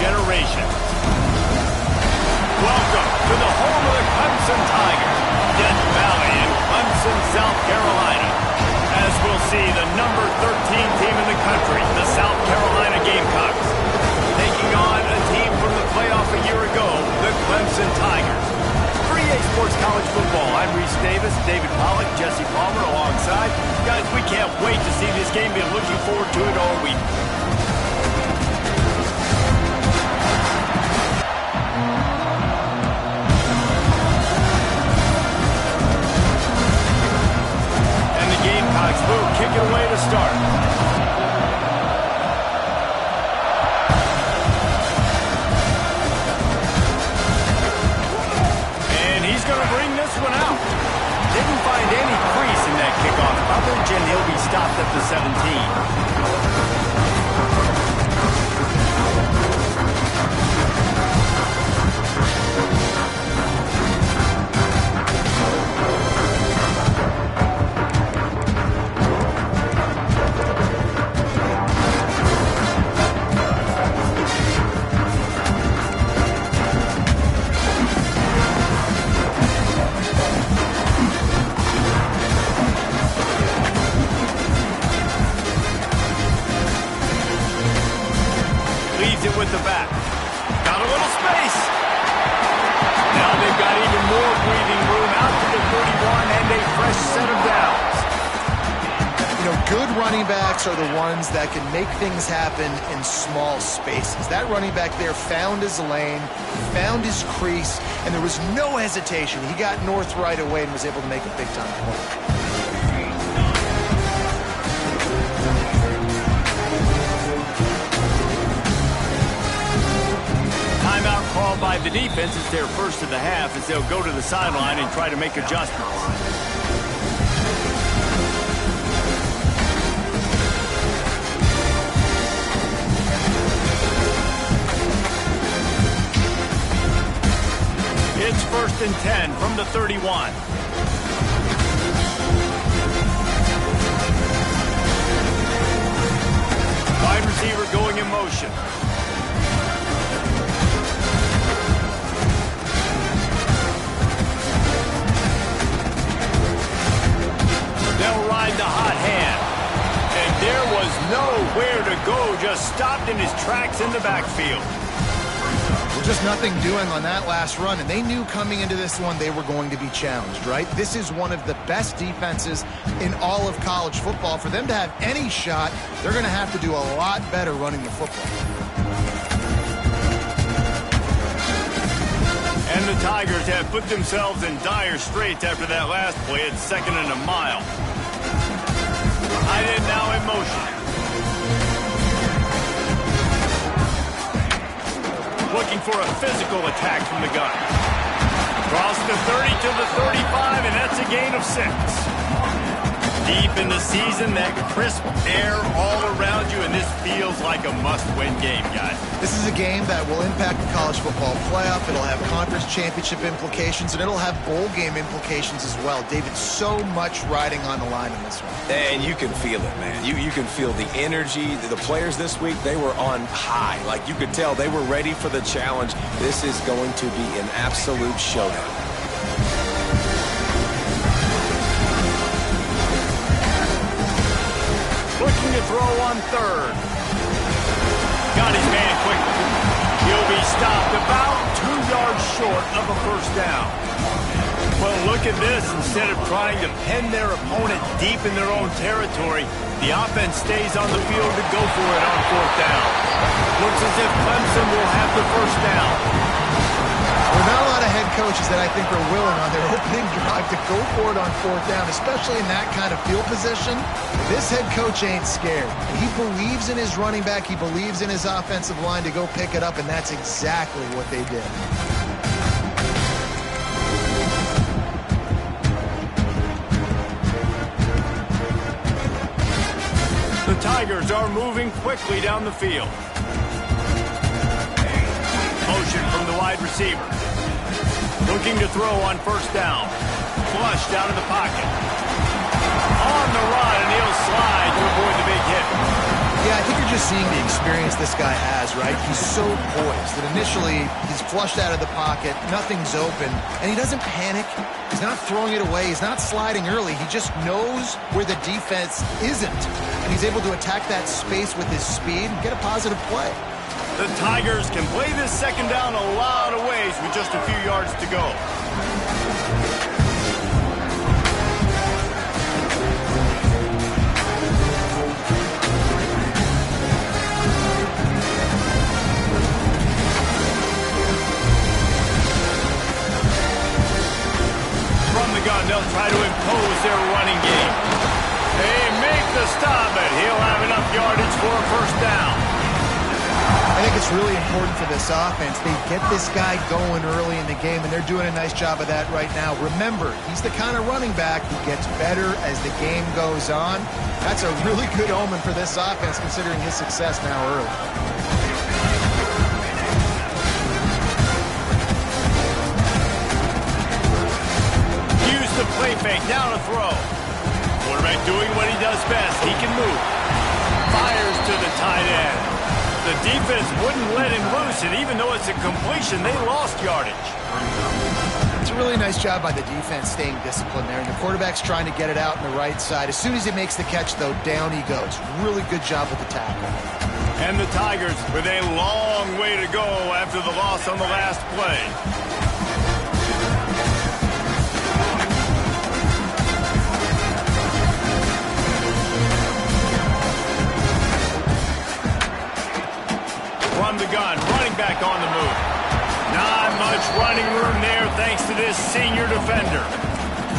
generations. Welcome to the home of the Clemson Tigers, Death Valley in Clemson, South Carolina. As we'll see, the number 13 team in the country, the South Carolina Gamecocks, taking on a team from the playoff a year ago, the Clemson Tigers. For EA Sports College Football, I'm Reese Davis, David Pollack, Jesse Palmer alongside. Guys, we can't wait to see this game. Been looking forward to it all week. And the Gamecocks will kick it away to start. Going to bring this one out. Didn't find any crease in that kickoff coverage, and he'll be stopped at the 17. With the back. Got a little space. Now they've got even more breathing room out to the 31 and a fresh set of downs. You know, good running backs are the ones that can make things happen in small spaces. That running back there found his lane, found his crease, and there was no hesitation. He got north right away and was able to make a big-time play. Called by the defense. It's their first of the half as they'll go to the sideline and try to make adjustments. It's 1st and 10 from the 31. Wide receiver going in motion. They'll ride the hot hand. And there was nowhere to go, just stopped in his tracks in the backfield. Well, just nothing doing on that last run, and they knew coming into this one they were going to be challenged, right? This is one of the best defenses in all of college football. For them to have any shot, they're going to have to do a lot better running the football. And the Tigers have put themselves in dire straits after that last play at 2nd and a mile. Tight end now in motion. Looking for a physical attack from the gun. Cross the 30 to the 35, and that's a gain of 6. Deep in the season, that crisp air all around you, and this feels like a must-win game, guys. This is a game that will impact the college football playoff. It'll have conference championship implications, and it'll have bowl game implications as well. David, so much riding on the line in this one. And you can feel it, man. You can feel the energy. The players this week, they were on high. Like, you could tell they were ready for the challenge. This is going to be an absolute showdown. Looking to throw on 3rd. Got his man quickly. He'll be stopped about 2 yards short of a 1st down. Well, look at this. Instead of trying to pin their opponent deep in their own territory, the offense stays on the field to go for it on 4th down. Looks as if Clemson will have the 1st down. There are not a lot of head coaches that I think are willing on their opening drive to go for it on 4th down, especially in that kind of field position. This head coach ain't scared. He believes in his running back. He believes in his offensive line to go pick it up, and that's exactly what they did. The Tigers are moving quickly down the field. Motion from the wide receiver. Looking to throw on 1st down. Flushed out of the pocket. On the run, and he'll slide to avoid the big hit. Yeah, I think you're just seeing the experience this guy has, right? He's so poised that initially he's flushed out of the pocket, nothing's open, and he doesn't panic. He's not throwing it away. He's not sliding early. He just knows where the defense isn't, and he's able to attack that space with his speed and get a positive play. The Tigers can play this second down a lot of ways with just a few yards to go. They'll try to impose their running game. They make the stop, but he'll have enough yardage for a first down. I think it's really important for this offense. They get this guy going early in the game, and they're doing a nice job of that right now. Remember, he's the kind of running back who gets better as the game goes on. That's a really good omen for this offense, considering his success now early. The play fake, down to throw. Quarterback doing what he does best. He can move. Fires to the tight end. The defense wouldn't let him loose, and even though it's a completion, they lost yardage. It's a really nice job by the defense staying disciplined there, and the quarterback's trying to get it out on the right side. As soon as he makes the catch, though, down he goes. Really good job with the tackle. And the Tigers with a long way to go after the loss on the last play. From the gun, running back on the move. Not much running room there thanks to this senior defender.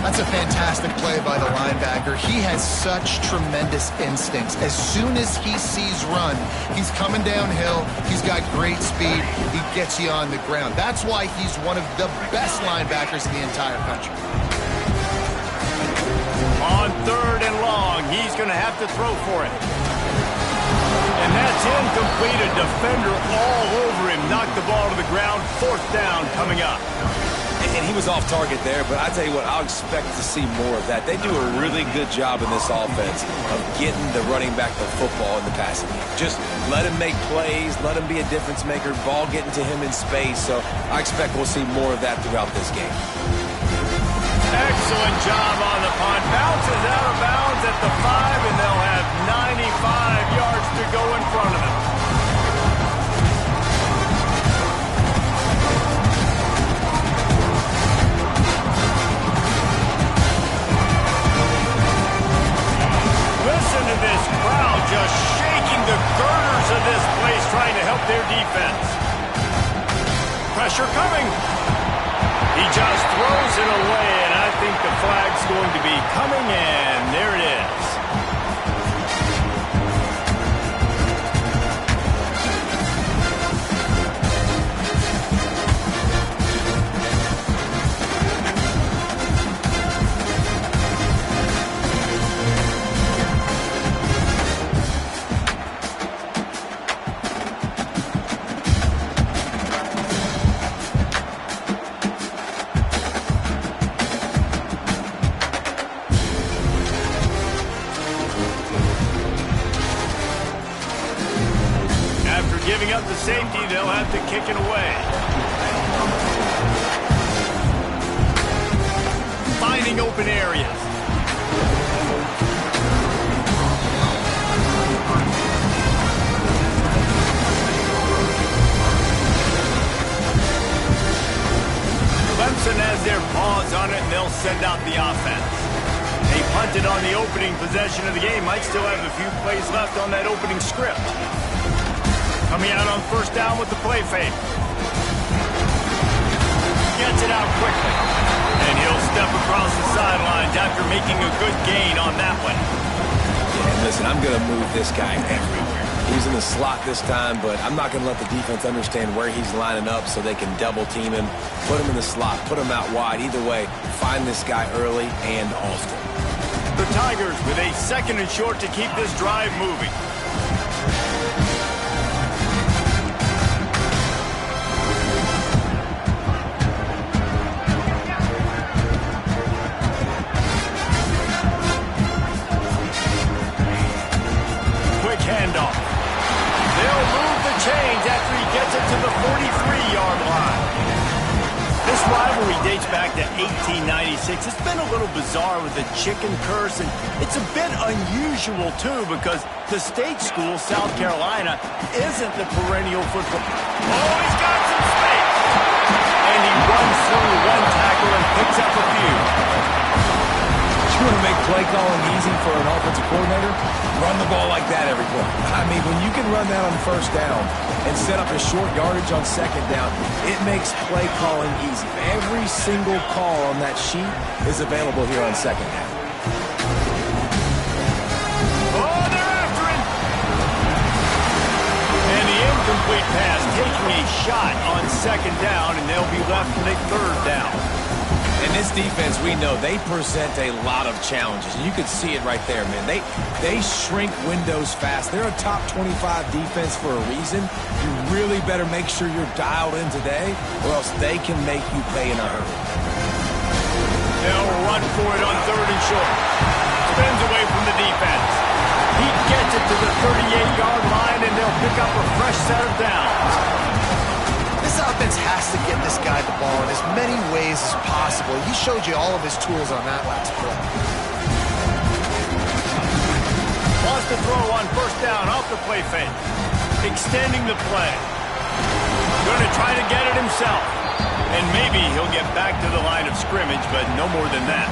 That's a fantastic play by the linebacker. He has such tremendous instincts. As soon as he sees run, he's coming downhill. He's got great speed. He gets you on the ground. That's why he's one of the best linebackers in the entire country. On 3rd and long, he's going to have to throw for it. And that's incomplete. A defender all over him. Knocked the ball to the ground. 4th down coming up. And he was off target there, but I tell you what, I'll expect to see more of that. They do a really good job in this offense of getting the running back the football in the passing game. Just let him make plays, let him be a difference maker, ball getting to him in space. So I expect we'll see more of that throughout this game. Excellent job on the punt. Bounces out of bounds at the 5, and they'll have 95 yards to go in front of them. Listen to this crowd just shaking the girders of this place, trying to help their defense. Pressure coming. He just throws it away, and I think the flag's going to be coming, and there it is. Giving up the safety, they'll have to kick it away. Finding open areas. Clemson has their paws on it, and they'll send out the offense. They punted on the opening possession of the game. Might still have a few plays left on that opening script. Coming out on 1st down with the play fake. Gets it out quickly. And he'll step across the sidelines after making a good gain on that one. Yeah, and listen, I'm going to move this guy everywhere. He's in the slot this time, but I'm not going to let the defense understand where he's lining up so they can double team him, put him in the slot, put him out wide. Either way, find this guy early and often. The Tigers with a 2nd and short to keep this drive moving. Handoff. change after he gets it to the 43-yard line. This rivalry dates back to 1896. It's been a little bizarre with the chicken curse, and it's a bit unusual, too, because the state school, South Carolina, isn't the perennial football. Oh, he's got some space! And he runs through one tackle and picks up a few. You want to make play calling easy for an offensive coordinator? Run the ball like that every play. I mean, when you can run that on first down and set up a short yardage on second down, it makes play calling easy. Every single call on that sheet is available here on second down. Oh, they're after him! And the incomplete pass taking a shot on second down, and they'll be left with a third down. And this defense, we know, they present a lot of challenges. And you can see it right there, man. They shrink windows fast. They're a top 25 defense for a reason. You really better make sure you're dialed in today, or else they can make you pay in a hurry. They'll run for it on third and short. Spins away from the defense. He gets it to the 38-yard line, and they'll pick up a fresh set of downs. This offense has to get this guy the ball in as many ways as possible. He showed you all of his tools on that last play. Wants to throw on first down off the play fake. Extending the play. Going to try to get it himself. And maybe he'll get back to the line of scrimmage, but no more than that.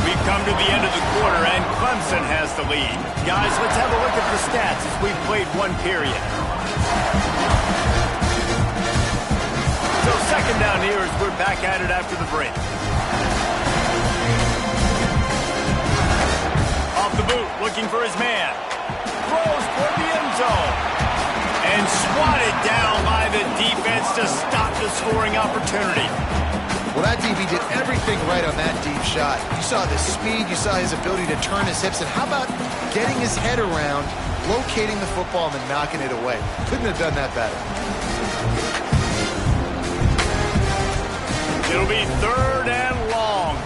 We've come to the end of the quarter, and Clemson has the lead. Guys, let's have a look at the stats as we've played one period. So second down here as we're back at it after the break. Off the boot, looking for his man. Throws for the end zone. And swatted down by the defense to stop the scoring opportunity. Well, that DB did everything right on that deep shot. You saw the speed, you saw his ability to turn his hips, and how about getting his head around, locating the football, and then knocking it away? Couldn't have done that better. It'll be third and long.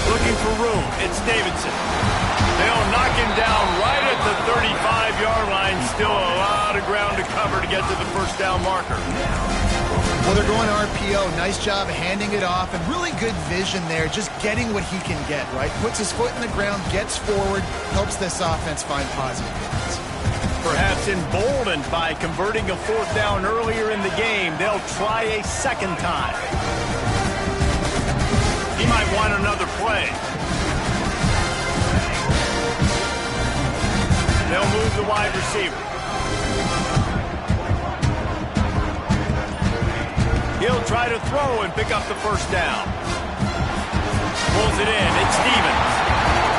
Looking for room. It's Davidson. They'll knock him down right at the 35-yard line. Still a lot of ground to cover to get to the first down marker. Well, they're going RPO. Nice job handing it off, and really good vision there, just getting what he can get, right? Puts his foot in the ground, gets forward, helps this offense find positive yards. Perhaps emboldened by converting a fourth down earlier in the game, they'll try a second time. He might want another play. They'll move the wide receiver. He'll try to throw and pick up the first down. Pulls it in. It's Stevens.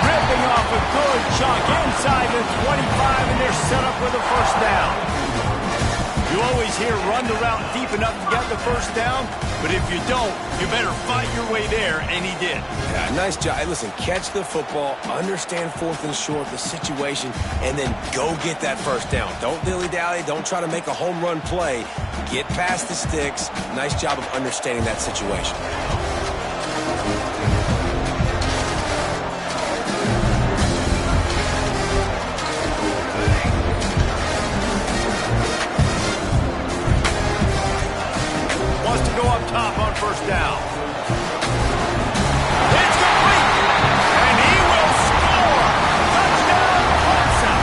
Ripping off a good chunk inside the 25, and they're set up with a first down. You always hear run the route deep enough to get the first down, but if you don't, you better fight your way there, and he did. Yeah, nice job. Hey, listen, catch the football, understand fourth and short, the situation, and then go get that first down. Don't dilly-dally. Don't try to make a home run play. Get past the sticks. Nice job of understanding that situation. Wants to go up top on first down. It's complete! And he will score! Touchdown, Clemson!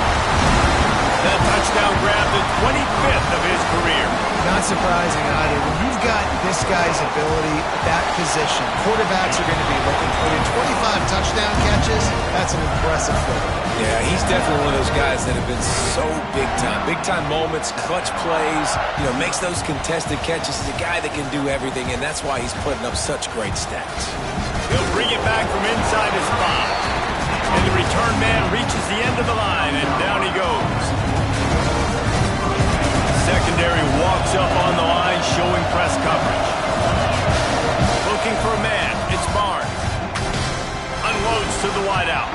That touchdown grabbed the 25th of his career. Not surprising either. When you've got this guy's ability at that position, quarterbacks are going to be looking for you. 25 touchdown catches, that's an impressive thing. Yeah, he's definitely one of those guys that have been so big time. Big time moments, clutch plays, makes those contested catches. He's a guy that can do everything, and that's why he's putting up such great stats. He'll bring it back from inside his 5. And the return man reaches the end of the line, and down he goes. Secondary walks up on the line, showing press coverage. Looking for a man. It's Barnes. Unloads to the wideout.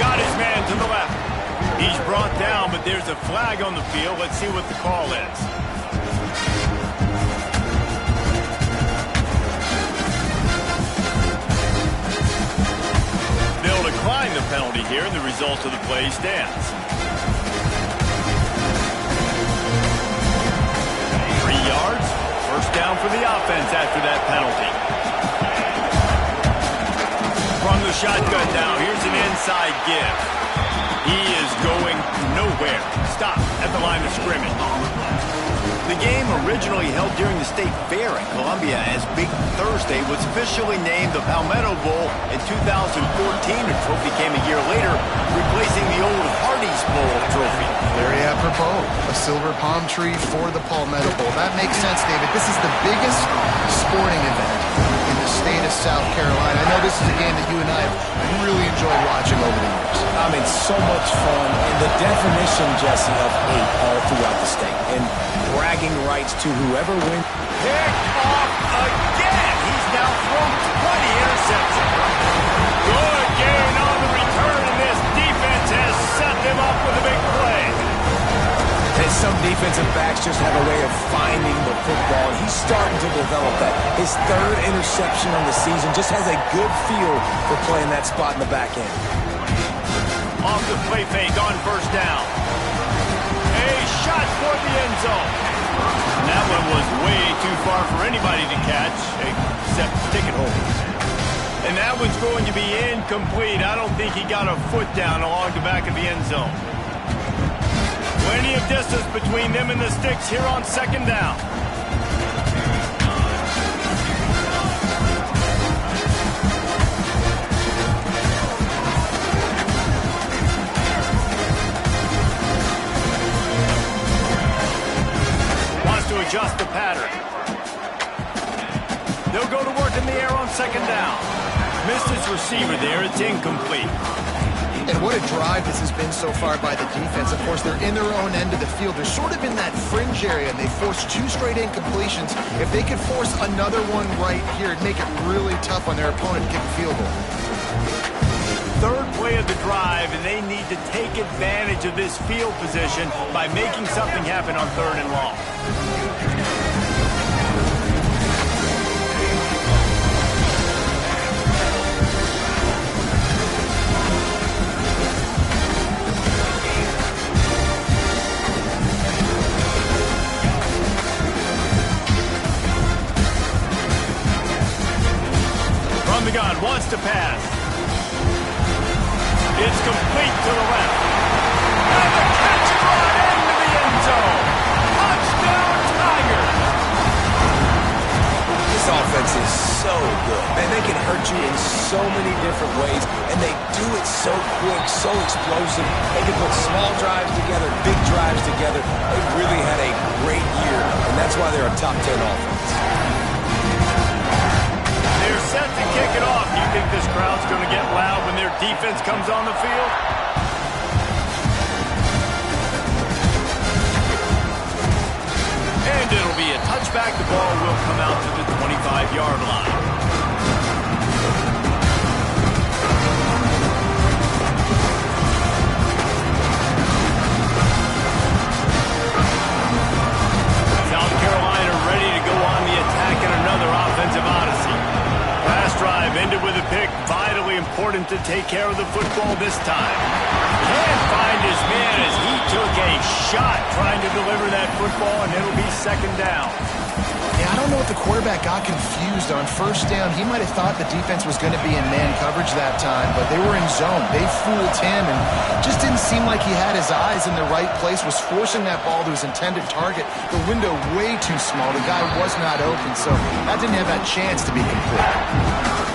Got his man to the left. He's brought down, but there's a flag on the field. Let's see what the call is. They'll decline the penalty here, and the result of the play stands. 3 yards, first down for the offense after that penalty. From the shotgun now, here's an inside give. He is going nowhere. Stop at the line of scrimmage. The game, originally held during the State Fair in Columbia as Big Thursday, was officially named the Palmetto Bowl in 2014. The trophy came a year later, replacing the old Hardee's Bowl trophy. Very apropos. A silver palm tree for the Palmetto Bowl. That makes sense, David. This is the biggest sporting event in the state of South Carolina. I know this is a game that you and I have really enjoyed watching over the years. I mean, so much fun, and the definition, Jesse, of hate all throughout the state. And bragging rights to whoever wins. Picked off again. He's now thrown 20 interceptions. Good gain on the return, and this defense has set them up with a big play. And some defensive backs just have a way of finding the football, and he's starting to develop that. His third interception on the season, just has a good feel for playing that spot in the back end. Off the play fake on first down. A shot for the end zone. And that one was way too far for anybody to catch, except ticket holders. And that one's going to be incomplete. I don't think he got a foot down along the back of the end zone. Plenty of distance between them and the sticks here on second down. Wants to adjust the pattern. They'll go to work in the air on second down. Missed his receiver there. It's incomplete. And what a drive this has been so far by the defense. Of course, they're in their own end of the field. They're sort of in that fringe area, and they forced 2 straight incompletions. If they could force another one right here, it'd make it really tough on their opponent to kick a field goal. Third play of the drive, and they need to take advantage of this field position by making something happen on third and long. The gun wants to pass. It's complete to the left. And the catch is brought into the end zone. Touchdown, Tigers. This offense is so good. Man, they can hurt you in so many different ways, and they do it so quick, so explosive. They can put small drives together, big drives together. They've really had a great year, and that's why they're a top 10 offense. They're set to kick it off. Do you think this crowd's going to get loud when their defense comes on the field? And it'll be a touchback. The ball will come out to the 25-yard line. South Carolina ready to go on the attack in another offensive odyssey. Last drive ended with a pick. Vitally important to take care of the football this time. Can't find his man as he took a shot trying to deliver that football, and it'll be second down. Yeah, I don't know if the quarterback got confused on first down. He might have thought the defense was going to be in man coverage that time, but they were in zone. They fooled him and just didn't seem like he had his eyes in the right place, was forcing that ball to his intended target. The window way too small. The guy was not open, so that didn't have that chance to be complete.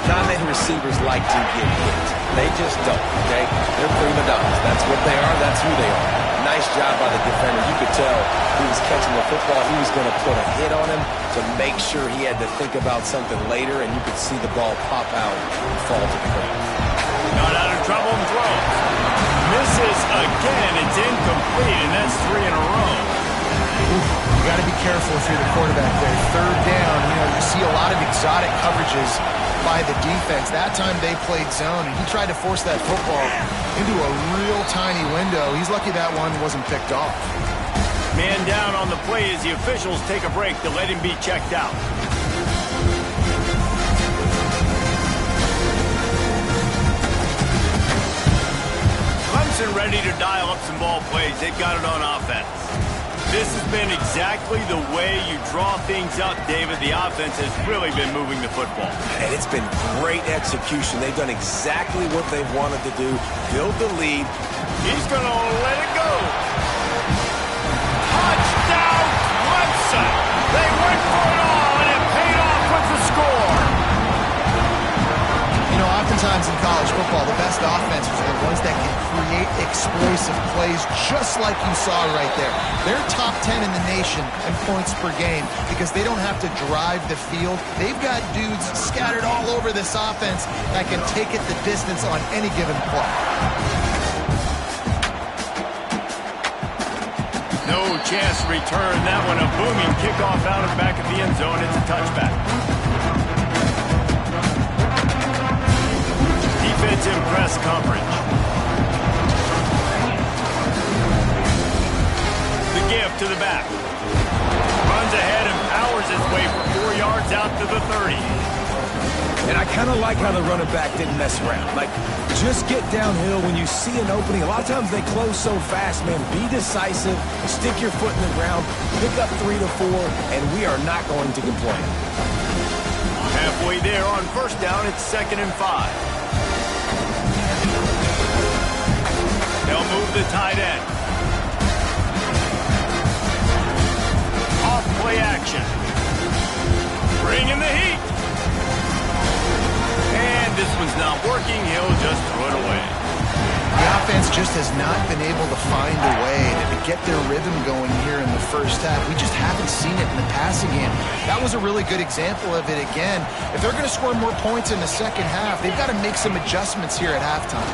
Not many receivers like to get hit. They just don't, okay? They're prima donnas. That's what they are. That's who they are. Nice job by the defender. You could tell he was catching the football. He was going to put a hit on him to make sure he had to think about something later, and you could see the ball pop out and fall to the ground. Not out of trouble and throws. Misses again. It's incomplete, and that's 3 in a row. You got to be careful if you're the quarterback there. Third down, you see a lot of exotic coverages by the defense. That time they played zone, and he tried to force that football into a real tiny window. He's lucky that one wasn't picked off. Man down on the play as the officials take a break to let him be checked out. Clemson ready to dial up some ball plays. They've got it on offense. This has been exactly the way you draw things up, David. The offense has really been moving the football. And it's been great execution. They've done exactly what they've wanted to do, build the lead. He's going to let it go. Touchdown, Clemson! They went for it all, and it paid off with the score. You know, oftentimes in college football, the best offenses are the ones that can create explosive plays just like you saw right there. They're top 10 in the nation in points per game because they don't have to drive the field. They've got dudes scattered all over this offense that can take it the distance on any given play. No chance to return that one. A booming kickoff out of the back of the end zone. It's a touchback. Defensive press coverage. The give to the back. Runs ahead and powers his way for 4 yards out to the 30. And I kind of like how the running back didn't mess around. Like, just get downhill when you see an opening. A lot of times they close so fast, man. Be decisive, stick your foot in the ground, pick up 3 to 4, and we are not going to complain. Halfway there on first down, it's 2nd and 5. They'll move the tight end. Off play action. Bring in the heat. And this one's not working. He'll just throw it away. The offense just has not been able to find a way to get their rhythm going here in the first half. We just haven't seen it in the passing game. That was a really good example of it again. If they're going to score more points in the second half, they've got to make some adjustments here at halftime.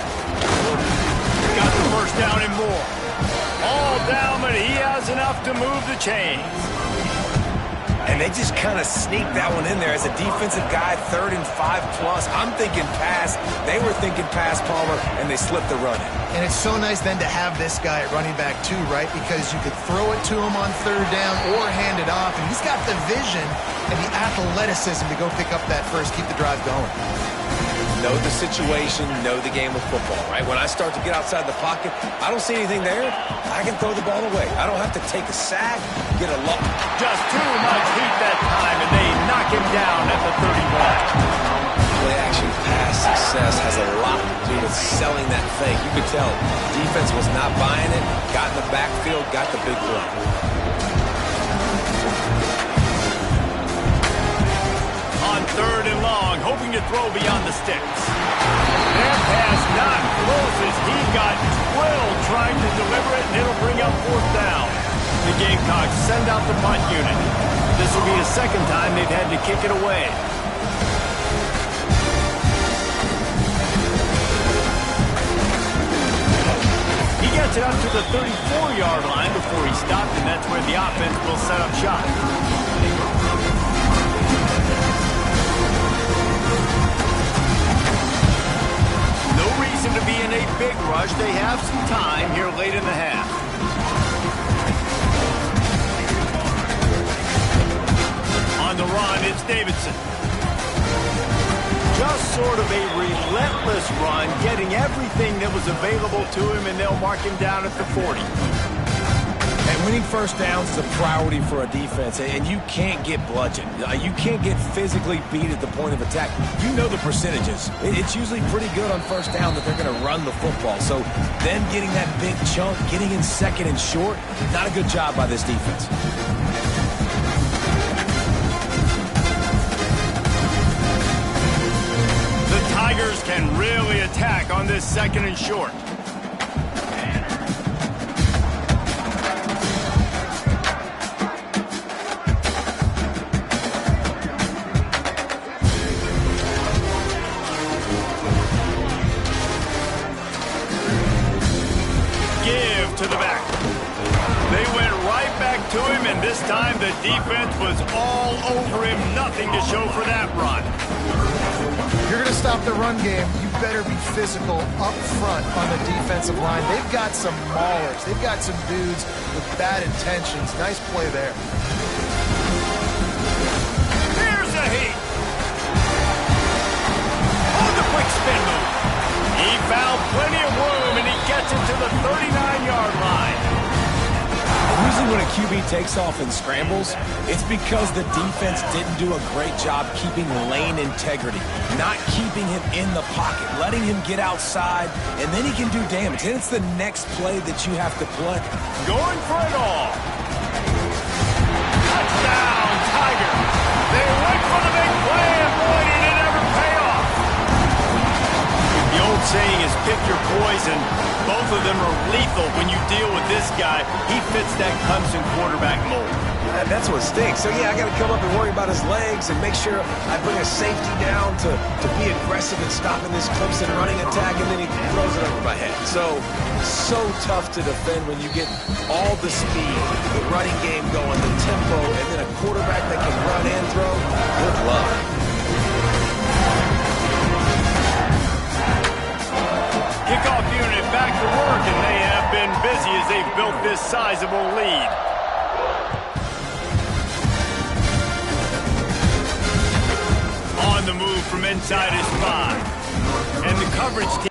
Got the first down and more. All down, but he has enough to move the chains. And they just kind of sneaked that one in there as a defensive guy, 3rd and 5 plus. I'm thinking pass. They were thinking pass, Palmer, and they slipped the run in. And it's so nice then to have this guy at running back too, right? Because you could throw it to him on 3rd down or hand it off. And he's got the vision and the athleticism to go pick up that first, keep the drive going. Know the situation, know the game of football, right? When I start to get outside the pocket, I don't see anything there, I can throw the ball away. I don't have to take a sack, get a look. Just too much heat that time, and they knock him down at the 31. Play-action pass success has a lot to do with selling that fake. You could tell defense was not buying it, got in the backfield, got the big play. On 3rd and long, hoping to throw beyond the sticks. That pass not close as he got drilled trying to deliver it, and it'll bring up 4th down. The Gamecocks send out the punt unit. This will be the 2nd time they've had to kick it away. He gets it up to the 34-yard line before he stopped, and that's where the offense will set up shop. To be in a big rush. They have some time here late in the half. On the run, it's Davidson. Just sort of a relentless run, getting everything that was available to him, and they'll mark him down at the 40. And winning first downs is a priority for a defense, and you can't get bludgeoned. You can't get physically beat at the point of attack. You know the percentages. It's usually pretty good on first down that they're going to run the football. So then getting that big chunk, getting in 2nd and short, not a good job by this defense. The Tigers can really attack on this 2nd and short. To the back. They went right back to him, and this This time the defense was all over him. Nothing to show for that run. If you're going to stop the run game, you better be physical up front on the defensive line. They've got some maulers. They've got some dudes with bad intentions. Nice play there. Here's a heat. Oh, the quick spin move. He found plenty of room, and he gets it to the 39-yard line. Usually when a QB takes off and scrambles, it's because the defense didn't do a great job keeping lane integrity, not keeping him in the pocket, letting him get outside, and then he can do damage. And it's the next play that you have to play. Going for it all. Touchdown, Tiger. They went for the big play, and boy, did it ever pay off. The old saying is pick your poison. Both of them are lethal when you deal with this guy. He fits that Clemson quarterback mold. That's what stinks. So, yeah, I got to come up and worry about his legs and make sure I bring a safety down to be aggressive in stopping this Clemson running attack, and then he throws it over my head. So tough to defend when you get all the speed, the running game going, the tempo, and then a quarterback that can run and throw. Good luck. Kickoff unit back to work, and they have been busy as they've built this sizable lead. On the move from inside his 5. And the coverage team.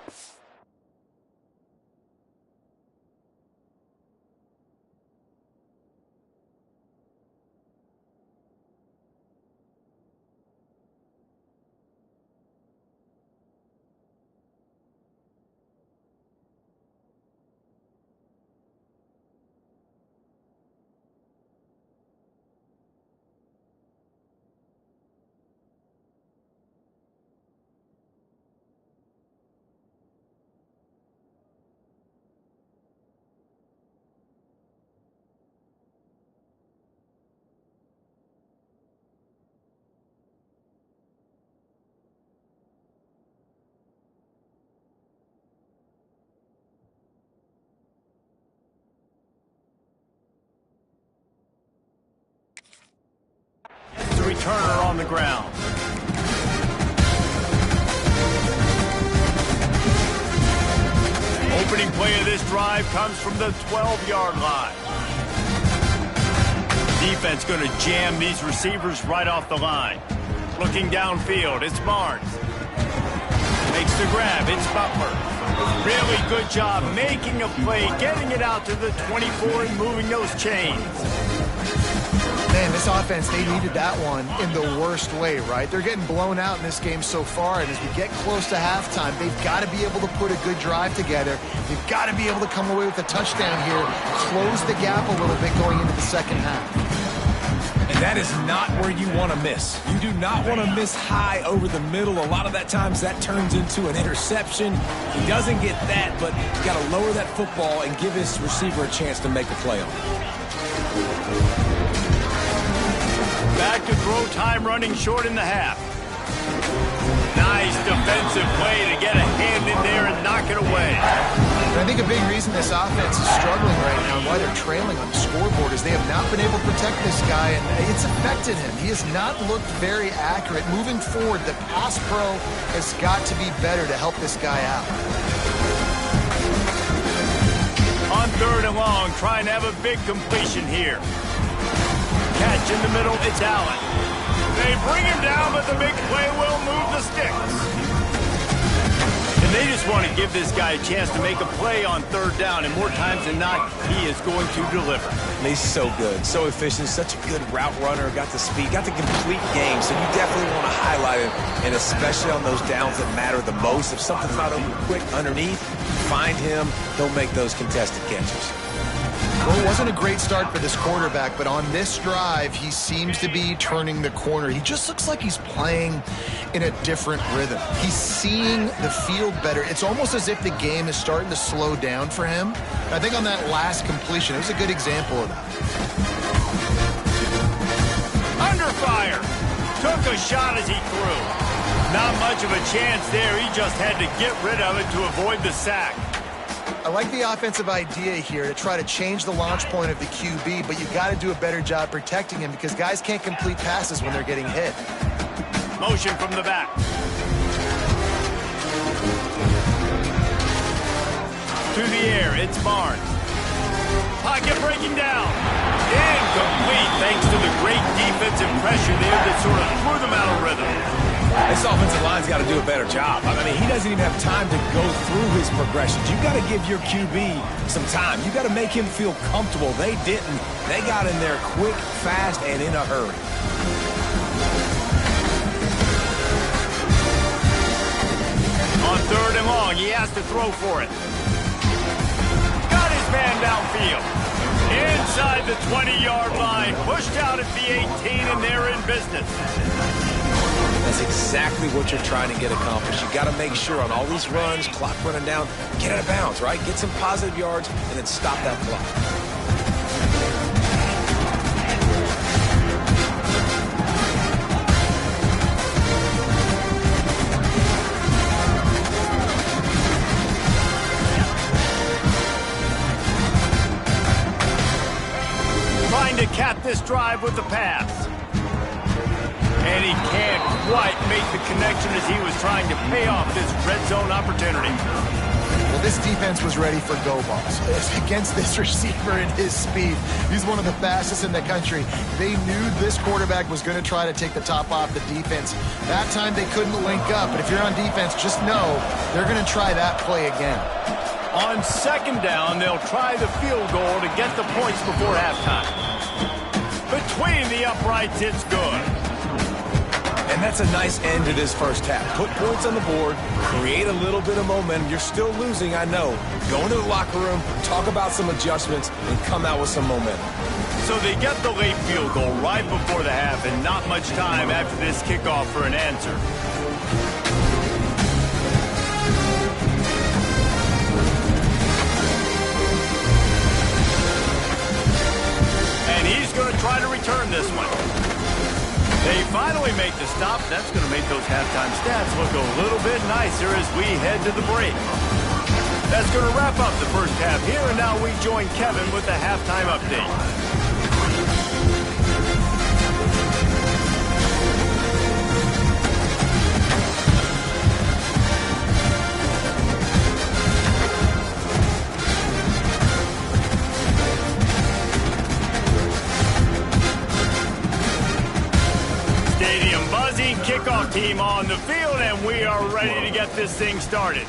Returner on the ground. Opening play of this drive comes from the 12-yard line. Defense going to jam these receivers right off the line. Looking downfield, it's Barnes. Makes the grab, it's Butler. Really good job making a play, getting it out to the 24 and moving those chains. Man, this offense, they needed that one in the worst way, right? They're getting blown out in this game so far, and as we get close to halftime, they've got to be able to put a good drive together. They've got to be able to come away with a touchdown here, close the gap a little bit going into the second half. And that is not where you want to miss. You do not want to miss high over the middle. A lot of that times that turns into an interception. He doesn't get that, but you got to lower that football and give his receiver a chance to make a play on it. Back to throw time, running short in the half. Nice defensive play to get a hand in there and knock it away. And I think a big reason this offense is struggling right now and why they're trailing on the scoreboard is they have not been able to protect this guy, and it's affected him. He has not looked very accurate. Moving forward, the pass pro has got to be better to help this guy out. On 3rd and long, trying to have a big completion here. Catch in the middle, it's Allen. They bring him down, but the big play will move the sticks. And they just want to give this guy a chance to make a play on 3rd down, and more times than not, he is going to deliver. And he's so good, so efficient, such a good route runner, got the speed, got the complete game, so you definitely want to highlight him, and especially on those downs that matter the most. If something's not open quick underneath, find him, he'll make those contested catches. Well, it wasn't a great start for this quarterback, but on this drive, he seems to be turning the corner. He just looks like he's playing in a different rhythm. He's seeing the field better. It's almost as if the game is starting to slow down for him. I think on that last completion, it was a good example of that. Under fire. Took a shot as he threw. Not much of a chance there. He just had to get rid of it to avoid the sack. I like the offensive idea here to try to change the launch point of the QB, but you got to do a better job protecting him because guys can't complete passes when they're getting hit. Motion from the back. To the air, it's Barnes. Pocket breaking down. Incomplete thanks to the great defensive pressure there that sort of threw them out of rhythm. This offensive line's got to do a better job. I mean, he doesn't even have time to go through his progressions. You got to give your QB some time. You got to make him feel comfortable. They didn't. They got in there quick, fast, and in a hurry. On 3rd and long, he has to throw for it. Got his man downfield. Inside the 20-yard line, pushed out at the 18, and they're in business. That's exactly what you're trying to get accomplished. You got to make sure on all these runs, clock running down, get out of bounds, right? Get some positive yards, and then stop that clock. Trying to cap this drive with the pass. And he can't quite make the connection as he was trying to pay off this red zone opportunity. Well, this defense was ready for go balls. Against this receiver and his speed, he's one of the fastest in the country. They knew this quarterback was going to try to take the top off the defense. That time they couldn't link up, but if you're on defense, just know they're going to try that play again. On 2nd down, they'll try the field goal to get the points before halftime. Between the uprights, it's good. And that's a nice end to this first half. Put points on the board, create a little bit of momentum. You're still losing, I know. Go into the locker room, talk about some adjustments, and come out with some momentum. So they get the late field goal right before the half, and not much time after this kickoff for an answer. And he's going to try to return this one. They finally make the stop. That's going to make those halftime stats look a little bit nicer as we head to the break. That's going to wrap up the first half here, and now we join Kevin with the halftime update. Kickoff team on the field, and we are ready to get this thing started.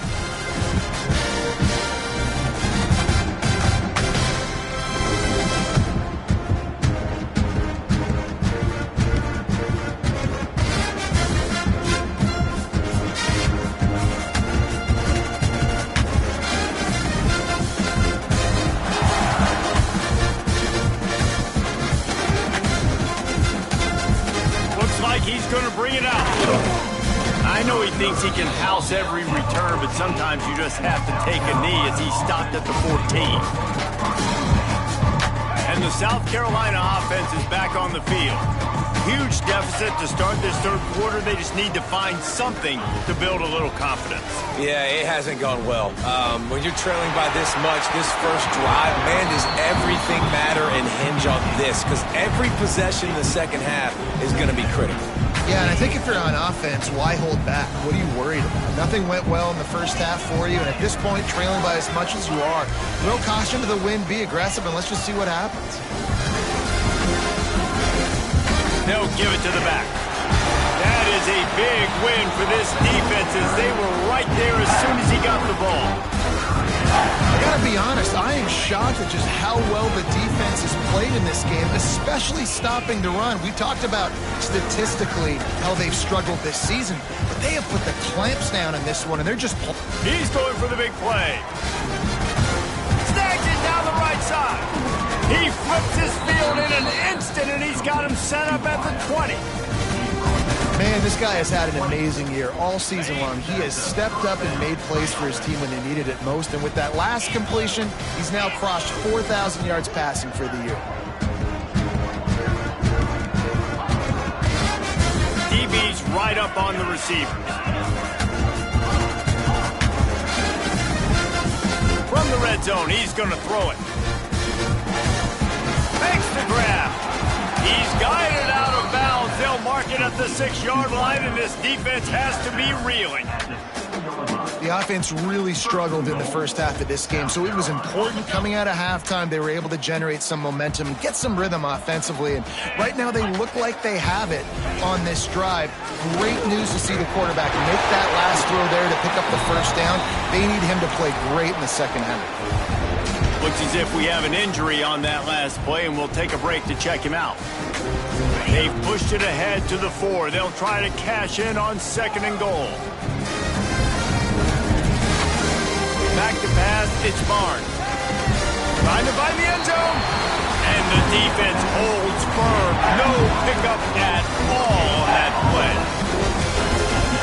He's going to bring it out. I know he thinks he can house every return, but sometimes you just have to take a knee as he stopped at the 14. And the South Carolina offense is back on the field. Huge deficit to start this third quarter. They just need to find something to build a little confidence. Yeah, it hasn't gone well. When you're trailing by this much, this first drive, man, does everything matter and hinge on this? Because every possession in the second half is going to be critical. Yeah, and I think if you're on offense, why hold back? What are you worried about? Nothing went well in the first half for you, and at this point, trailing by as much as you are, throw caution to the wind, be aggressive, and let's just see what happens. They'll give it to the back. That is a big win for this defense as they were right there as soon as he got the ball. I gotta be honest, I am shocked at just how well the defense has played in this game, especially stopping the run. We talked about statistically how they've struggled this season, but they have put the clamps down in this one, and they're just... He's going for the big play. Snags it down the right side. He flips his field in an instant, and he's got him set up at the 20. Man, this guy has had an amazing year all season long. He has stepped up and made plays for his team when they needed it most. And with that last completion, he's now crossed 4,000 yards passing for the year. DB's right up on the receivers. From the the red zone. He's going to throw it. Makes the grab. He's guided out of bounds. They'll mark it at the 6-yard line, and this defense has to be reeling. The offense really struggled in the first half of this game, so it was important coming out of halftime. They were able to generate some momentum, get some rhythm offensively, and right now they look like they have it on this drive. Great news to see the quarterback make that last throw there to pick up the first down. They need him to play great in the second half. Looks as if we have an injury on that last play, and we'll take a break to check him out. They've pushed it ahead to the 4. They'll try to cash in on 2nd and goal. Back to pass, it's Barnes. Trying to find the end zone. And the defense holds firm. No pickup at all on that play.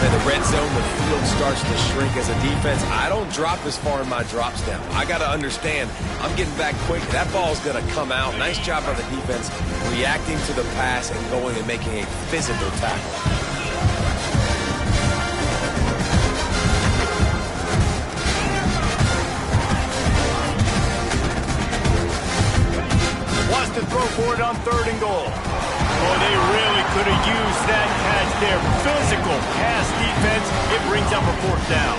In the red zone, the field starts to shrink as a defense. I don't drop as far in my drops down. I got to understand, I'm getting back quick. That ball's going to come out. Nice job by the defense reacting to the pass and going and making a physical tackle. To throw for it on 3rd and goal. Oh, they really could have used that catch there. Physical pass defense. It brings up a 4th down.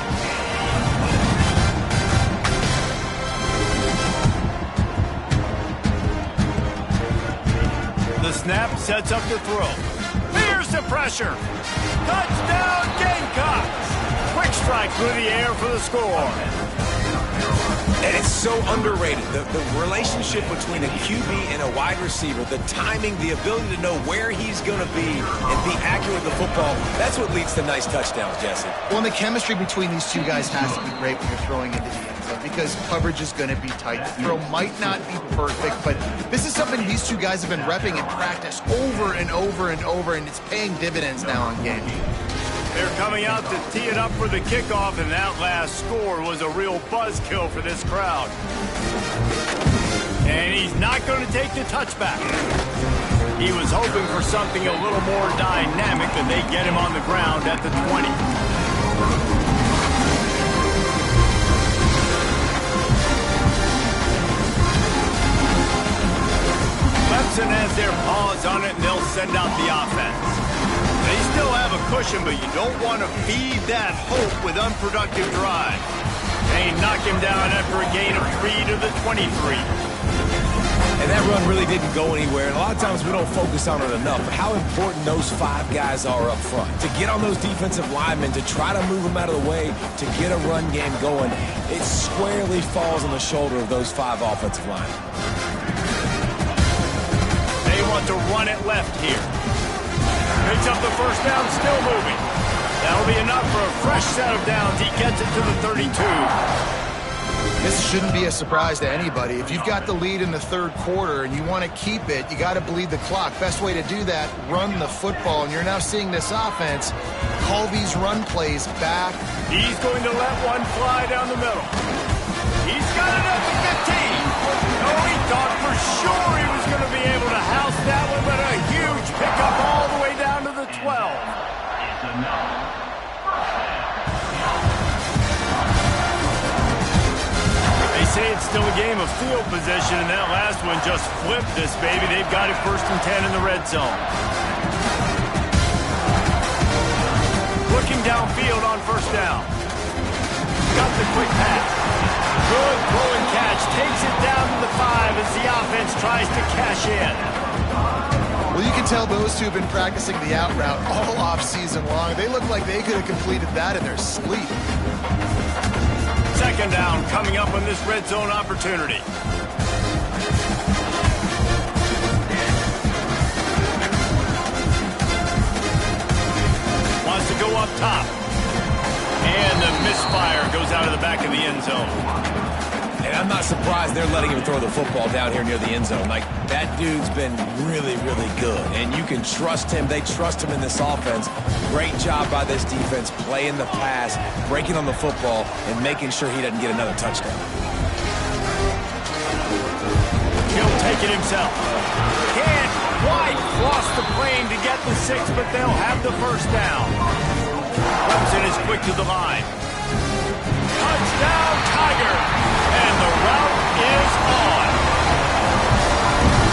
The snap sets up the throw. Here's the pressure. Touchdown Gamecocks. Quick strike through the air for the score. And it's so underrated. The relationship between a QB and a wide receiver, the timing, the ability to know where he's going to be and be accurate with the football, that's what leads to nice touchdowns, Jesse. Well, and the chemistry between these two guys has to be great when you're throwing into the end zone because coverage is going to be tight. The throw might not be perfect, but this is something these two guys have been repping in practice over and over and over, and it's paying dividends now on games. They're coming out to tee it up for the kickoff, and that last score was a real buzzkill for this crowd. And he's not going to take the touchback. He was hoping for something a little more dynamic, and they get him on the ground at the 20. Clemson has their paws on it, and they'll send out the offense. They still have a cushion, but you don't want to feed that hope with unproductive drive. They knock him down after a gain of 3 to the 23. And that run really didn't go anywhere. And a lot of times we don't focus on it enough. But how important those 5 guys are up front. To get on those defensive linemen, to try to move them out of the way, to get a run game going, it squarely falls on the shoulder of those 5 offensive linemen. They want to run it left here. Picks up the first down, still moving. That'll be enough for a fresh set of downs. He gets it to the 32. This shouldn't be a surprise to anybody. If you've got the lead in the 3rd quarter and you want to keep it, you got to bleed the clock. Best way to do that, run the football. And you're now seeing this offense call these run plays back. He's going to let one fly down the middle. He's got it up to 15. Oh, he thought for sure he was going to be able to house that one, but a huge pickup all the way down to the 12. They say it's still a game of field position, and that last one just flipped this baby. They've got it 1st and 10 in the red zone. Looking downfield on 1st down. Got the quick pass. Good throw and catch. Takes it down to the 5 as the offense tries to cash in. Well, you can tell those two have been practicing the out route all off-season long. They look like they could have completed that in their sleep. 2nd down coming up on this red zone opportunity. Wants to go up top. And the misfire goes out of the back of the end zone. And I'm not surprised they're letting him throw the football down here near the end zone. Like, that dude's been really, really good. And you can trust him. They trust him in this offense. Great job by this defense playing the pass, breaking on the football, and making sure he doesn't get another touchdown. He'll take it himself. Can't quite cross the plane to get the 6, but they'll have the 1st down. Clemson is quick to the line. Touchdown! down, Tiger. And the route is on.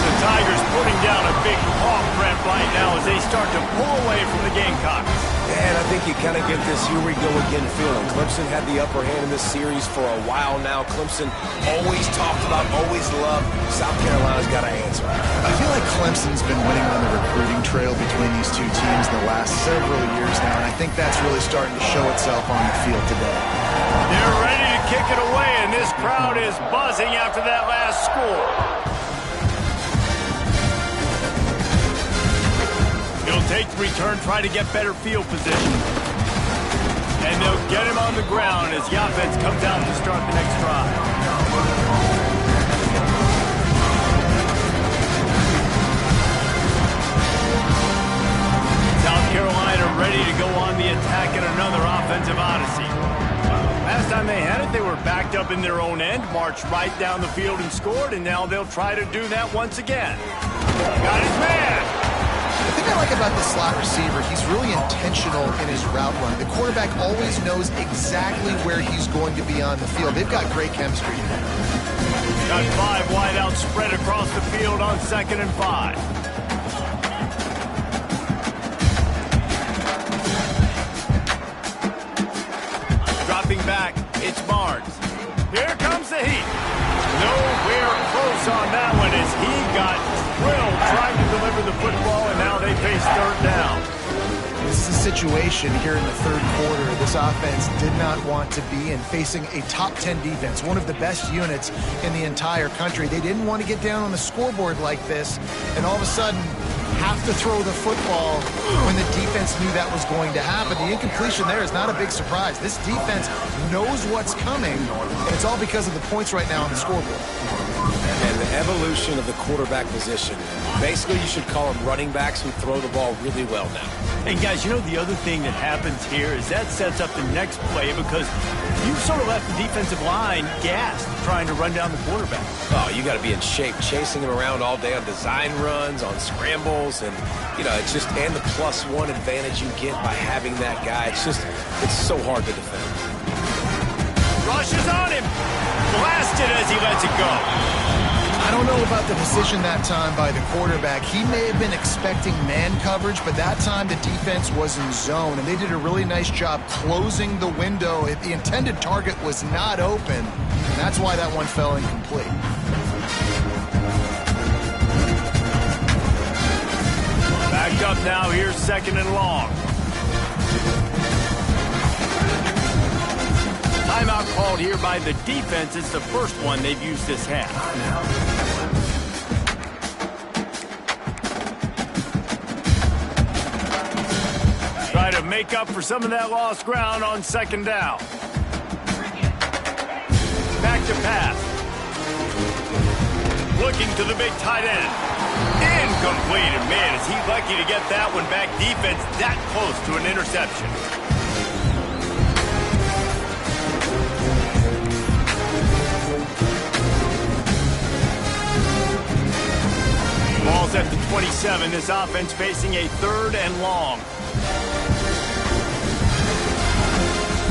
The Tigers putting down a big paw print right now as they start to pull away from the Gamecocks. And I think you kind of get this here-we-go-again feeling. Clemson had the upper hand in this series for a while now. Clemson always talked about, always loved. South Carolina's got to answer. I feel like Clemson's been winning on the recruiting trail between these two teams in the last several years now, and I think that's really starting to show itself on the field today. They're ready to kick it away, and this crowd is buzzing after that last score. He'll take the return, try to get better field position. And they'll get him on the ground as the offense comes out to start the next drive. South Carolina ready to go on the attack in another offensive odyssey. Last time they had it, they were backed up in their own end, marched right down the field and scored, and now they'll try to do that once again. Got his man! The thing I like about the slot receiver, he's really intentional in his route run. The quarterback always knows exactly where he's going to be on the field. They've got great chemistry. Got 5 wide out spread across the field on 2nd and 5. Dropping back, it's Barnes. Here comes the heat. Nowhere close on that one as he got drilled trying to deliver the football, and now they face 3rd down. This is a situation here in the 3rd quarter this offense did not want to be in, facing a top 10 defense, one of the best units in the entire country. They didn't want to get down on the scoreboard like this, and all of a sudden have to throw the football when the defense knew that was going to happen. The incompletion there is not a big surprise. This defense knows what's coming, and it's all because of the points right now on the scoreboard. And the evolution of the quarterback position. Basically, you should call them running backs who throw the ball really well now. And guys, you know the other thing that happens here is that sets up the next play because you've sort of left the defensive line gassed trying to run down the quarterback. Oh, you got to be in shape, chasing him around all day on design runs, on scrambles, and, you know, it's just, and the +1 advantage you get by having that guy. It's so hard to defend. Rushes on him. Blasted as he lets it go. I don't know about the decision that time by the quarterback. He may have been expecting man coverage, but that time the defense was in zone, and they did a really nice job closing the window. The intended target was not open, and that's why that one fell incomplete. Backed up now, here's 2nd and long. Timeout called here by the defense. It's the first one they've used this half. Try to make up for some of that lost ground on 2nd down. Back to pass. Looking to the big tight end. Incomplete. And man, is he lucky to get that one back. Defense that close to an interception. Ball's at the 27. This offense facing a 3rd and long.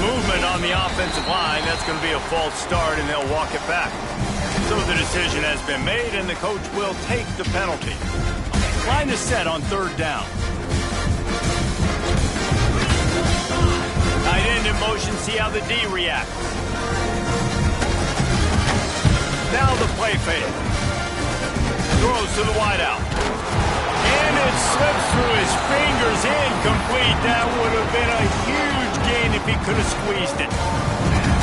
Movement on the offensive line. That's going to be a false start, and they'll walk it back. So the decision has been made, and the coach will take the penalty. Line is set on 3rd down. Tight end in motion. See how the D reacts. Now the play fake. Throws to the wideout. And it slips through his fingers. Incomplete. That would have been a huge gain if he could have squeezed it.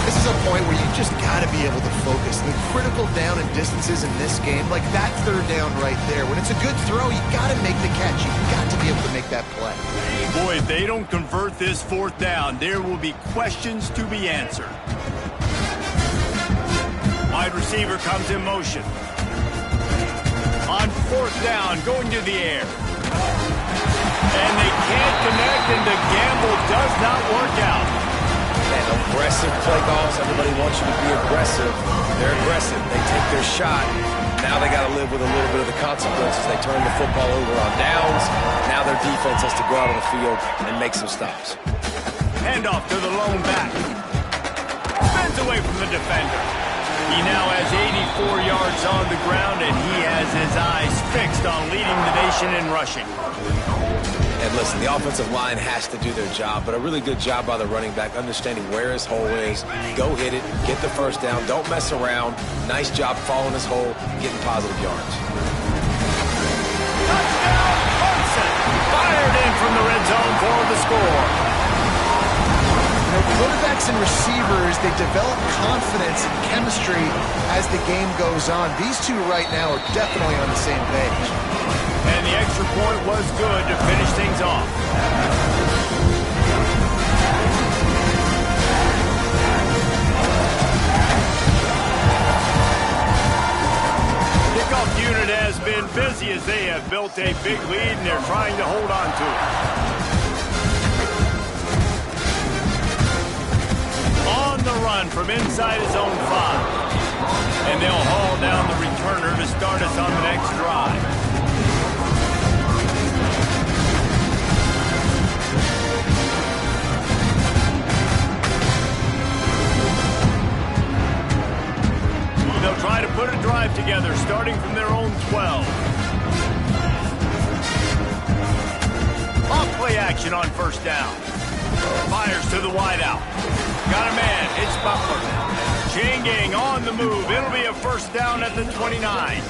This is a point where you just got to be able to focus. The critical down and distances in this game, like that 3rd down right there. When it's a good throw, you got to make the catch. You've got to be able to make that play. Boy, if they don't convert this 4th down, there will be questions to be answered. Wide receiver comes in motion. On 4th down, going to the air. And they can't connect, and the gamble does not work out. And aggressive play calls. Everybody wants you to be aggressive. They're aggressive. They take their shot. Now they got to live with a little bit of the consequences. They turn the football over on downs. Now their defense has to go out on the field and make some stops. Handoff to the lone back. Spins away from the defender. He now has 84 yards on the ground, and he has his eyes fixed on leading the nation in rushing. And listen, the offensive line has to do their job, but a really good job by the running back, understanding where his hole is. Go hit it, get the first down, don't mess around. Nice job following his hole, getting positive yards. Touchdown, Clemson! Fired in from the red zone for the score. You know, quarterbacks and receivers, they develop confidence and chemistry as the game goes on. These two right now are definitely on the same page. And the extra point was good to finish things off. Kickoff unit has been busy as they have built a big lead and they're trying to hold on to it. On the run from inside his own 5. And they'll haul down the returner to start us on the next drive. They'll try to put a drive together, starting from their own 12. Off play action on first down. Fires to the wideout. Got a man. It's Butler. Chain gang on the move. It'll be a first down at the 29.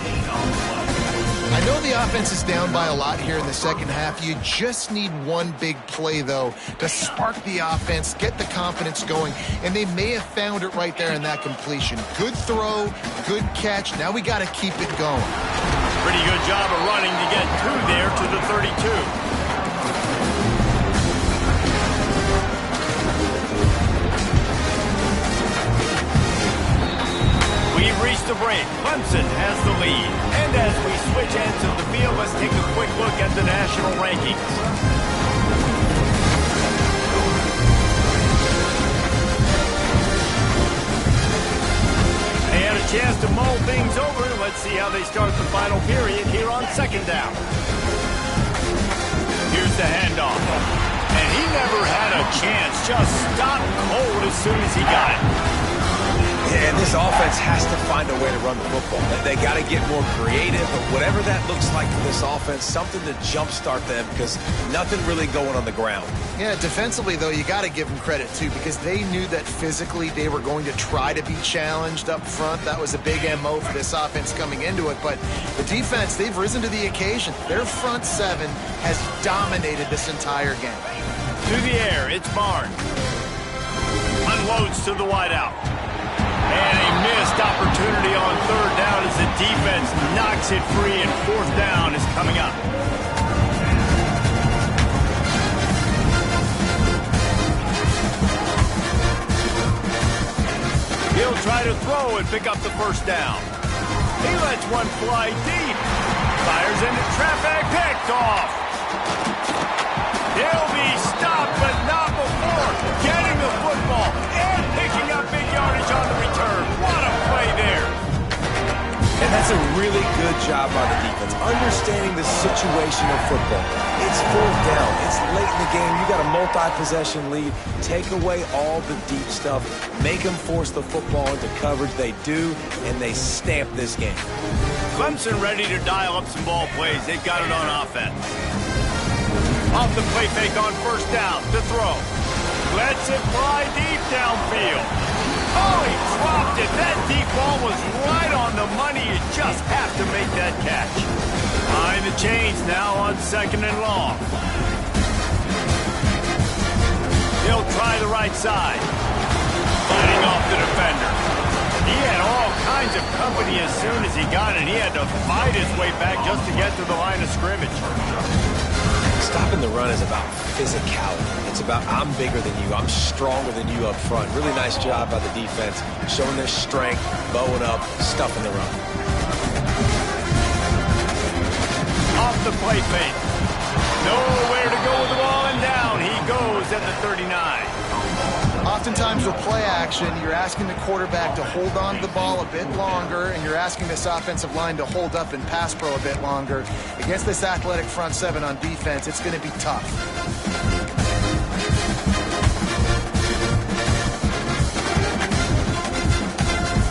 I know the offense is down by a lot here in the second half. You just need one big play, though, to spark the offense, get the confidence going, and they may have found it right there in that completion. Good throw, good catch. Now we got to keep it going. Pretty good job of running to get through there to the 32. We've reached the break. Clemson has the lead. And as we switch ends of the field, let's take a quick look at the national rankings. They had a chance to mull things over. Let's see how they start the final period here on second down. Here's the handoff. And he never had a chance. Just stopped cold as soon as he got it. And this offense has to find a way to run the football. They got to get more creative, but whatever that looks like for this offense, something to jumpstart them because nothing really going on the ground. Yeah, defensively, though, you got to give them credit, too, because they knew that physically they were going to try to be challenged up front. That was a big MO for this offense coming into it. But the defense, they've risen to the occasion. Their front 7 has dominated this entire game. To the air, it's Barnes. Unloads to the wideout. And a missed opportunity on third down as the defense knocks it free, and fourth down is coming up. He'll try to throw and pick up the first down. He lets one fly deep. Fires into traffic, picked off. He'll be stopped, but not before getting the football and picking up big yardage on the return. What a play there. And that's a really good job by the defense, understanding the situation of football. It's fourth down. It's late in the game. You got a multi-possession lead. Take away all the deep stuff. Make them force the football into coverage. They do, and they stamp this game. Clemson ready to dial up some ball plays. They've got it on offense. Off the play fake on first down to throw. Lets it fly deep downfield. Oh, he dropped it. That deep ball was right on the money. You just have to make that catch. Behind the chains now on second and long. He'll try the right side. Fighting off the defender. He had all kinds of company as soon as he got it. He had to fight his way back just to get to the line of scrimmage. Stopping the run is about physicality. It's about I'm bigger than you. I'm stronger than you up front. Really nice job by the defense, showing their strength, bowing up, stuffing the run. Off the play fake. Nowhere to go with the ball, and down he goes at the 39. Oftentimes with play action, you're asking the quarterback to hold on to the ball a bit longer, and you're asking this offensive line to hold up in pass pro a bit longer. Against this athletic front 7 on defense, it's going to be tough.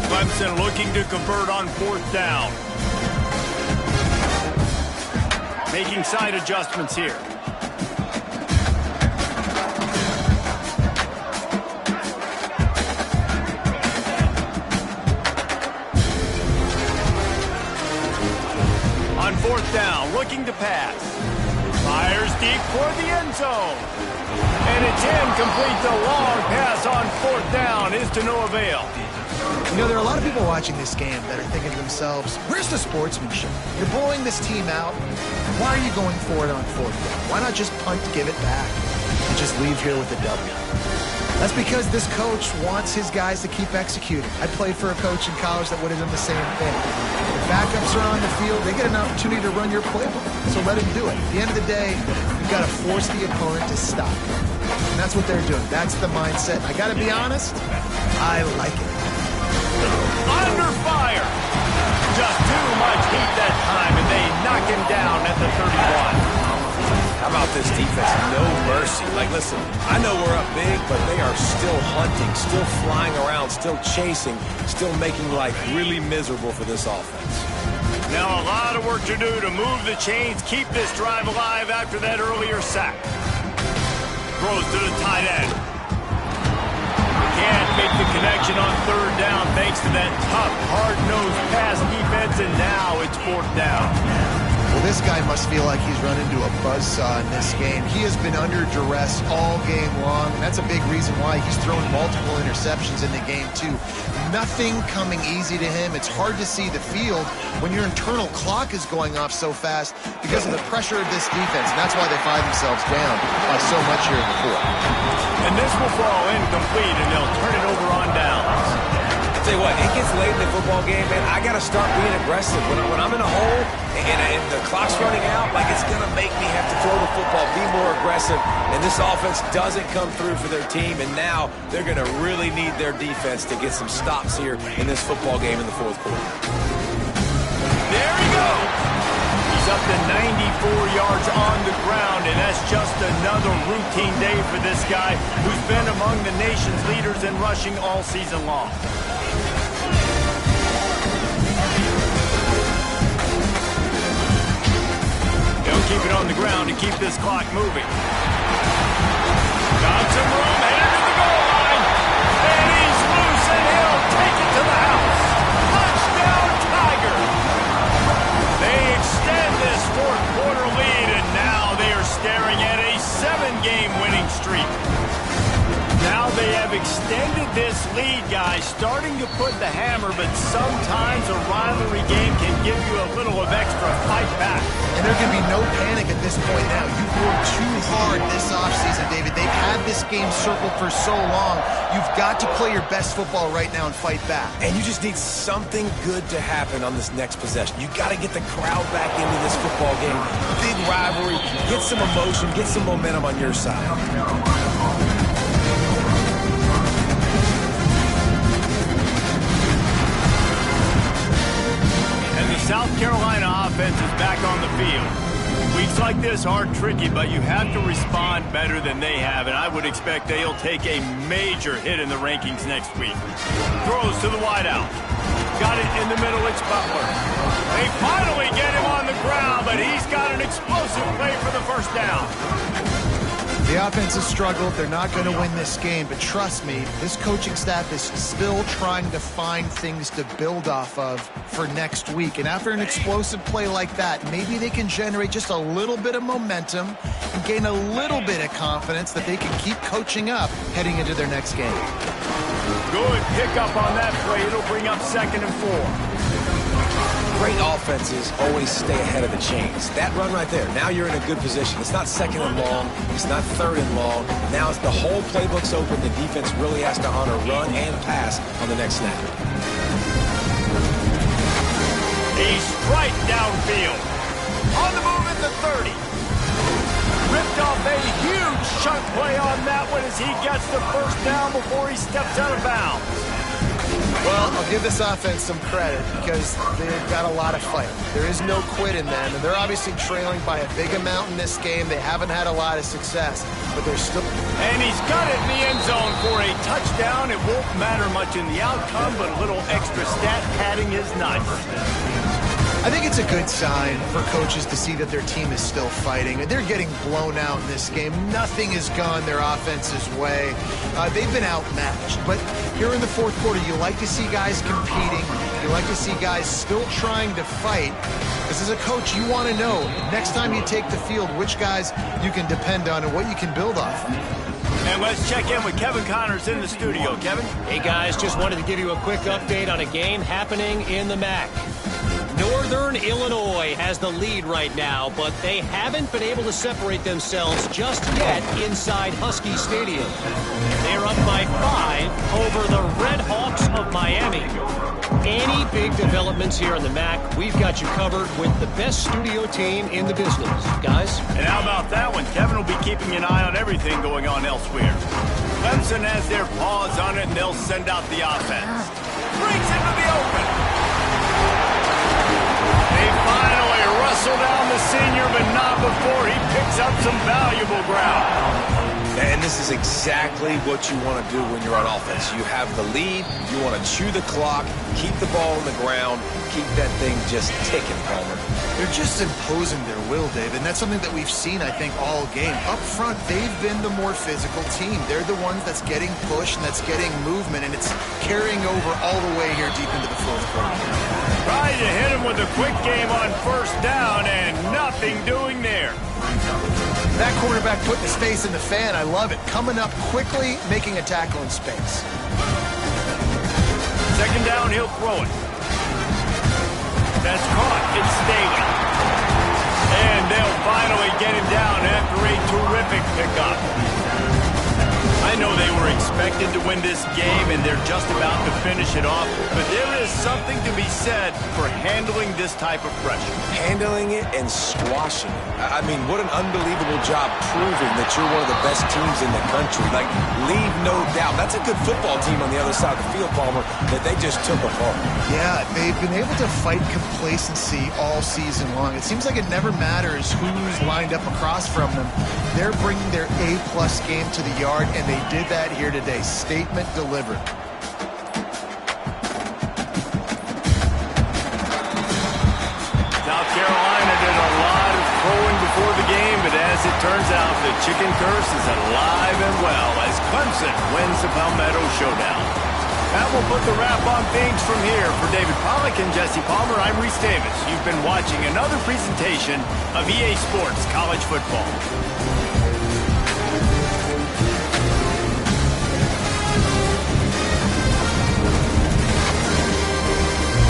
Clemson looking to convert on 4th down. Making side adjustments here. On 4th down, looking to pass. Fires deep toward the end zone. And it's incomplete. The long pass on 4th down is to no avail. You know, there are a lot of people watching this game that are thinking to themselves, where's the sportsmanship? You're blowing this team out. Why are you going for it on 4th down? Why not just punt, give it back, and just leave here with a W? That's because this coach wants his guys to keep executing. I played for a coach in college that would have done the same thing. The backups are on the field. They get an opportunity to run your playbook, so let him do it. At the end of the day, you've got to force the opponent to stop. And that's what they're doing. That's the mindset. I got to be honest, I like it. Under fire. Just too much heat that time, and they knock him down at the 31. How about this defense? No mercy. Like, listen, I know we're up big, but they are still hunting, still flying around, still chasing, still making life really miserable for this offense. Now a lot of work to do to move the chains, keep this drive alive after that earlier sack. Throws to the tight end. Can't make the connection on 3rd down thanks to that tough, hard-nosed pass defense, and now it's 4th down. Well, this guy must feel like he's run into a buzzsaw in this game. He has been under duress all game long, and that's a big reason why he's thrown multiple interceptions in the game, too. Nothing coming easy to him. It's hard to see the field when your internal clock is going off so fast because of the pressure of this defense, and that's why they find themselves down by so much here in the 4th. And this will fall incomplete, and they'll turn it over on downs. Tell you what, it gets late in the football game, man. I got to start being aggressive. When I'm in a hole and the clock's running out, like, it's going to make me have to throw the football, be more aggressive. And this offense doesn't come through for their team, and now they're going to really need their defense to get some stops here in this football game in the 4th quarter. There he goes. He's up to 94 yards on the ground, and that's just another routine day for this guy who's been among the nation's leaders in rushing all season long. He'll keep it on the ground to keep this clock moving. Got some room, headed to the goal line, and he's loose, and he'll take it to the house. Touchdown, Tiger! They extend this 4th quarter lead, and now they are staring at a 7-game winning streak. Now they have extended this lead, guys, starting to put the hammer, but sometimes a rivalry game can give you a little of extra fight back. And there can be no panic at this point now. You've worked too hard this offseason, David. They've had this game circled for so long. You've got to play your best football right now and fight back. And you just need something good to happen on this next possession. You got to get the crowd back into this football game. Big rivalry. Get some emotion. Get some momentum on your side. South Carolina offense is back on the field. Weeks like this are tricky, but you have to respond better than they have, and I would expect they'll take a major hit in the rankings next week. Throws to the wideout. Got it in the middle, it's Butler. They finally get him on the ground, but he's got an explosive play for the 1st down. The offense has struggled. They're not going to win this game, but trust me, this coaching staff is still trying to find things to build off of for next week. And after an explosive play like that, maybe they can generate just a little bit of momentum and gain a little bit of confidence that they can keep coaching up heading into their next game. Good pickup on that play. It'll bring up 2nd and 4. Great offenses always stay ahead of the chains. That run right there, now you're in a good position. It's not 2nd and long. It's not 3rd and long. Now it's the whole playbook's open. The defense really has to honor run and pass on the next snap. A strike downfield. On the move at the 30. Ripped off a huge chunk play on that one as he gets the 1st down before he steps out of bounds. Well, I'll give this offense some credit because they've got a lot of fight. There is no quit in them, and they're obviously trailing by a big amount in this game. They haven't had a lot of success, but they're still... And he's got it in the end zone for a touchdown. It won't matter much in the outcome, but a little extra stat padding is nice. I think it's a good sign for coaches to see that their team is still fighting. They're getting blown out in this game. Nothing has gone their offense's way. They've been outmatched. But here in the fourth quarter, you like to see guys competing. You like to see guys still trying to fight. Because as a coach, you want to know, next time you take the field, which guys you can depend on and what you can build off of. And let's check in with Kevin Connors in the studio. Kevin? Hey, guys, just wanted to give you a quick update on a game happening in the MAC. Northern Illinois has the lead right now, but they haven't been able to separate themselves just yet inside Husky Stadium. They're up by 5 over the Red Hawks of Miami. Any big developments here in the MAC, we've got you covered with the best studio team in the business. Guys? And how about that one? Kevin will be keeping an eye on everything going on elsewhere. Clemson has their paws on it, and they'll send out the offense. Breaks into the open. They finally wrestle down the senior, but not before he picks up some valuable ground. And this is exactly what you want to do when you're on offense. You have the lead, you want to chew the clock, keep the ball on the ground, keep that thing just ticking, Palmer. They're just imposing their will, Dave, and that's something that we've seen, I think, all game. Up front, they've been the more physical team. They're the ones that's getting pushed and that's getting movement, and it's carrying over all the way here deep into the fourth quarter. Trying to hit him with a quick game on first down, and nothing doing there. That quarterback putting his face in the fan, I love it. Coming up quickly, making a tackle in space. Second down, he'll throw it. That's caught. It's Staley. And they'll finally get him down after a terrific pickup. I know they were expected to win this game, and they're just about to finish it off, but there is something to be said for handling this type of pressure. Handling it and squashing it. I mean, what an unbelievable job proving that you're one of the best teams in the country. Like, leave no doubt. That's a good football team on the other side of the field, Palmer, that they just took apart. Yeah, they've been able to fight complacency all season long. It seems like it never matters who's lined up across from them. They're bringing their A-plus game to the yard, and they did that here today. Statement delivered. South Carolina did a lot of throwing before the game, but as it turns out, the chicken curse is alive and well as Clemson wins the Palmetto Showdown. That will put the wrap on things from here. For David Pollack and Jesse Palmer, I'm Reese Davis. You've been watching another presentation of EA Sports College Football.